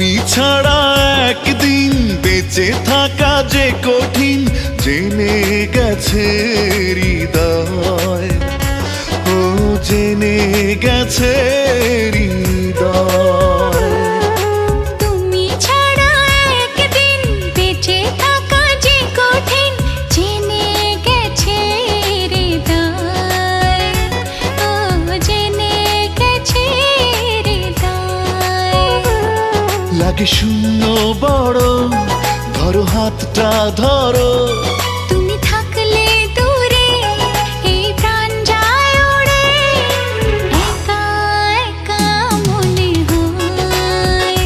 তুমি ছাড়া একদিন বেঁচে থাকা যে কঠিন জেনে গেছে হৃদয়, ও জেনে গেছে হৃদয়। তুমি ছাড়া একদিন বেঁচে থাকা যে কঠিন জেনে গেছে হৃদয়, ও জেনে গেছে হৃদয়। লাগে শূন্য বড়, ধরো হাতটা ধরো। তুমি থাকলে দূরে এই প্রাণ যায় উড়ে, একা একা মনে হয়।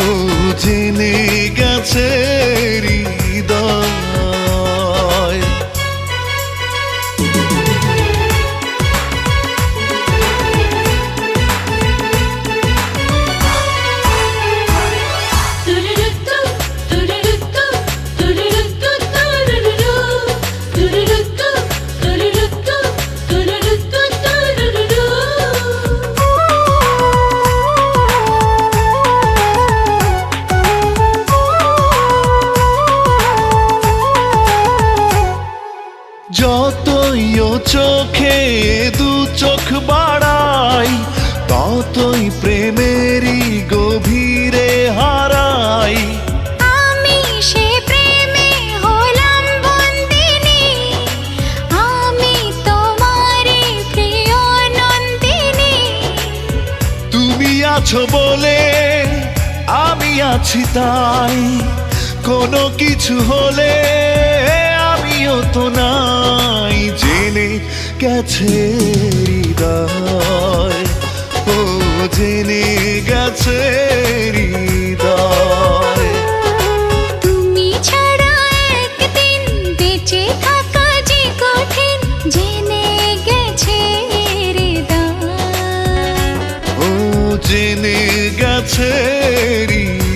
ও জেনে গেছে হৃদয়। যতই ও চোখে দু চোখ বাড়াই, ততই প্রেমেরই গভীরে হারাই। আমি সে প্রেমে হলাম বন্দিনী, আমি তোমারই প্রিয় নন্দিনী। তুমি আছো বলে আমি আছি তাই, কোনো কিছু হলে আমিও তো নাই। জেনে গেছে হৃদয়, ও জেনে গেছে হৃদয়। তুমি ছাড়া একদিন বেঁচে থাকা যে কঠিন জেনে গেছে হৃদয়, ও জেনে গেছে হৃদয়।